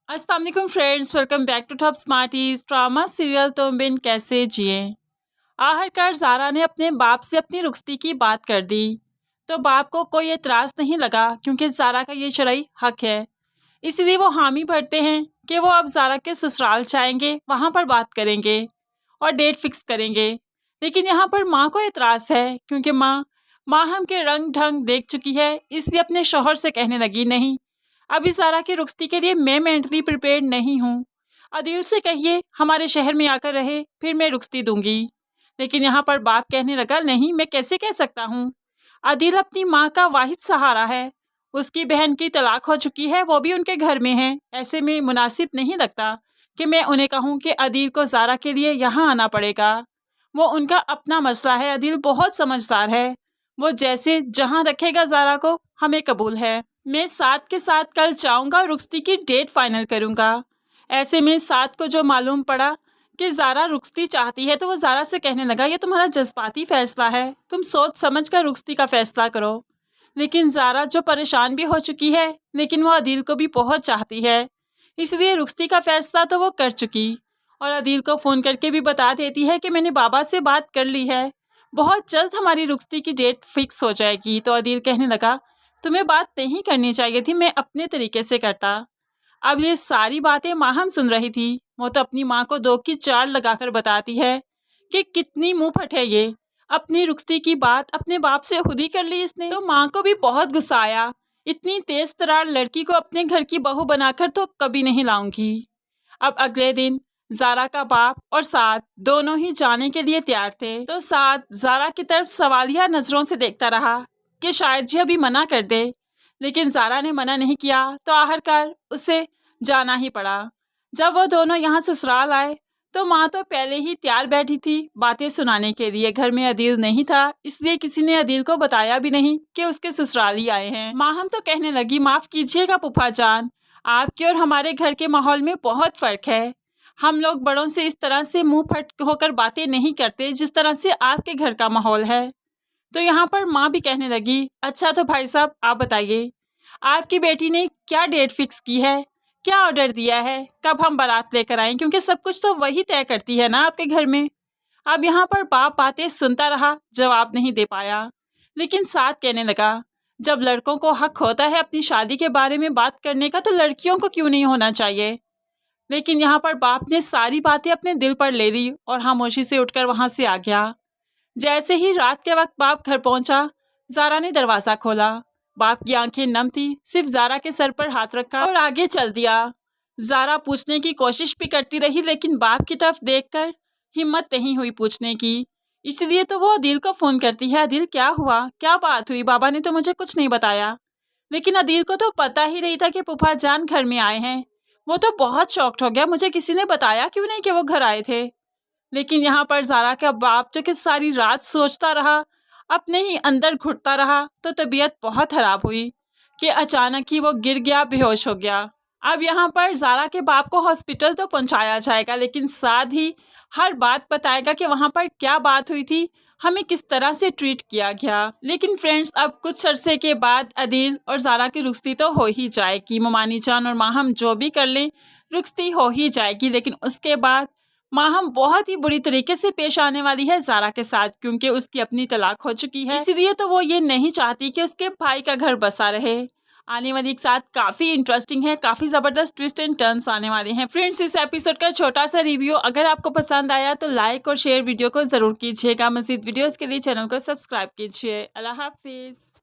अस्सलाम वालेकुम friends, welcome back to top smarties. Drama serial तुम बिन कैसे जिए। आखिरकार ज़ारा ने अपने बाप से अपनी रुखसती की बात कर दी तो बाप को कोई एतराज़ नहीं लगा, क्योंकि ज़ारा का ये शरई हक है। इसलिए वो हामी भरते हैं कि वो अब ज़ारा के ससुराल जाएंगे, वहाँ पर बात करेंगे और डेट फिक्स करेंगे। लेकिन यहाँ पर माँ को एतराज़ है, क्योंकि माँ माहम के रंग ढंग देख चुकी है, इसलिए अपने शौहर से कहने लगी, नहीं, अभी ज़ारा की रुखसती के लिए मैं मेंटली प्रिपेयर्ड नहीं हूँ। अदील से कहिए हमारे शहर में आकर रहे, फिर मैं रुखसती दूंगी। लेकिन यहाँ पर बाप कहने लगा, नहीं, मैं कैसे कह सकता हूँ। अदील अपनी माँ का वाहिद सहारा है, उसकी बहन की तलाक हो चुकी है, वो भी उनके घर में है। ऐसे में मुनासिब नहीं लगता कि मैं उन्हें कहूँ कि अदील को ज़ारा के लिए यहाँ आना पड़ेगा। वो उनका अपना मसला है। अदील बहुत समझदार है, वो जैसे जहाँ रखेगा ज़ारा को हमें कबूल है। मैं साथ के साथ कल जाऊंगा और रुखसती की डेट फाइनल करूंगा। ऐसे में साथ को जो मालूम पड़ा कि ज़ारा रुखसती चाहती है तो वो ज़ारा से कहने लगा, ये तुम्हारा जज्बाती फ़ैसला है, तुम सोच समझ कर रुखसती का फ़ैसला करो। लेकिन ज़ारा जो परेशान भी हो चुकी है, लेकिन वो अदील को भी बहुत चाहती है, इसलिए रुखसती का फ़ैसला तो वो कर चुकी और अदील को फ़ोन करके भी बता देती है कि मैंने बाबा से बात कर ली है, बहुत जल्द हमारी रुखसती की डेट फिक्स हो जाएगी। तो अदील कहने लगा, तुम्हें बात नहीं करनी चाहिए थी, मैं अपने तरीके से करता। अब ये सारी बातें माहम सुन रही थी। वो तो अपनी माँ को 2 की 4 लगाकर बताती है कि कितनी मुंह फट है ये, अपनी रुखसती की बात अपने बाप से खुद ही कर ली इसने। तो माँ को भी बहुत गुस्सा आया, इतनी तेज तरार लड़की को अपने घर की बहू बनाकर तो कभी नहीं लाऊंगी। अब अगले दिन ज़ारा का बाप और साद दोनों ही जाने के लिए तैयार थे। तो साद ज़ारा की तरफ सवालिया नज़रों से देखता रहा कि शायद जी अभी मना कर दे, लेकिन ज़ारा ने मना नहीं किया तो आखिरकार उसे जाना ही पड़ा। जब वो दोनों यहाँ ससुराल आए तो माँ तो पहले ही तैयार बैठी थी बातें सुनाने के लिए। घर में अदील नहीं था, इसलिए किसी ने अदील को बताया भी नहीं कि उसके ससुराल ही आए हैं। माहम तो कहने लगी, माफ़ कीजिएगा फूफा जान, आपके और हमारे घर के माहौल में बहुत फ़र्क है। हम लोग बड़ों से इस तरह से मुँह फट होकर बातें नहीं करते जिस तरह से आपके घर का माहौल है। तो यहाँ पर माँ भी कहने लगी, अच्छा तो भाई साहब आप बताइए, आपकी बेटी ने क्या डेट फिक्स की है, क्या ऑर्डर दिया है, कब हम बारात लेकर आएं, क्योंकि सब कुछ तो वही तय करती है ना आपके घर में। अब यहाँ पर बाप बातें सुनता रहा, जवाब नहीं दे पाया। लेकिन साथ कहने लगा, जब लड़कों को हक होता है अपनी शादी के बारे में बात करने का, तो लड़कियों को क्यों नहीं होना चाहिए। लेकिन यहाँ पर बाप ने सारी बातें अपने दिल पर ले ली और खामोशी से उठकर वहाँ से आ गया। जैसे ही रात के वक्त बाप घर पहुंचा, ज़ारा ने दरवाज़ा खोला। बाप की आंखें नम थी, सिर्फ ज़ारा के सर पर हाथ रखा और आगे चल दिया। ज़ारा पूछने की कोशिश भी करती रही, लेकिन बाप की तरफ देखकर हिम्मत नहीं हुई पूछने की। इसलिए तो वो अदील को फ़ोन करती है, अदील क्या हुआ, क्या बात हुई, बाबा ने तो मुझे कुछ नहीं बताया। लेकिन अदील को तो पता ही नहीं था कि फूफा जान घर में आए हैं। वो तो बहुत शॉक्ड हो गया, मुझे किसी ने बताया क्यों नहीं कि वो घर आए थे। लेकिन यहाँ पर ज़ारा का बाप जो कि सारी रात सोचता रहा, अपने ही अंदर घुटता रहा, तो तबीयत बहुत ख़राब हुई कि अचानक ही वो गिर गया, बेहोश हो गया। अब यहाँ पर ज़ारा के बाप को हॉस्पिटल तो पहुँचाया जाएगा, लेकिन साथ ही हर बात बताएगा कि वहाँ पर क्या बात हुई थी, हमें किस तरह से ट्रीट किया गया। लेकिन फ्रेंड्स, अब कुछ अरसे के बाद अदील और ज़ारा की रुखसती तो हो ही जाएगी। मोमानी जान और माहम जो भी कर लें, रुखसती हो ही जाएगी। लेकिन उसके बाद माहम बहुत ही बुरी तरीके से पेश आने वाली है ज़ारा के साथ, क्योंकि उसकी अपनी तलाक हो चुकी है। इसीलिए तो वो ये नहीं चाहती कि उसके भाई का घर बसा रहे। आने वाली एक साथ काफ़ी इंटरेस्टिंग है, काफ़ी ज़बरदस्त ट्विस्ट एंड टर्न्स आने वाले हैं। फ्रेंड्स, इस एपिसोड का छोटा सा रिव्यू अगर आपको पसंद आया तो लाइक और शेयर वीडियो को ज़रूर कीजिएगा। मज़ीद वीडियोज़ के लिए चैनल को सब्सक्राइब कीजिए। अल्लाह हाफिज़।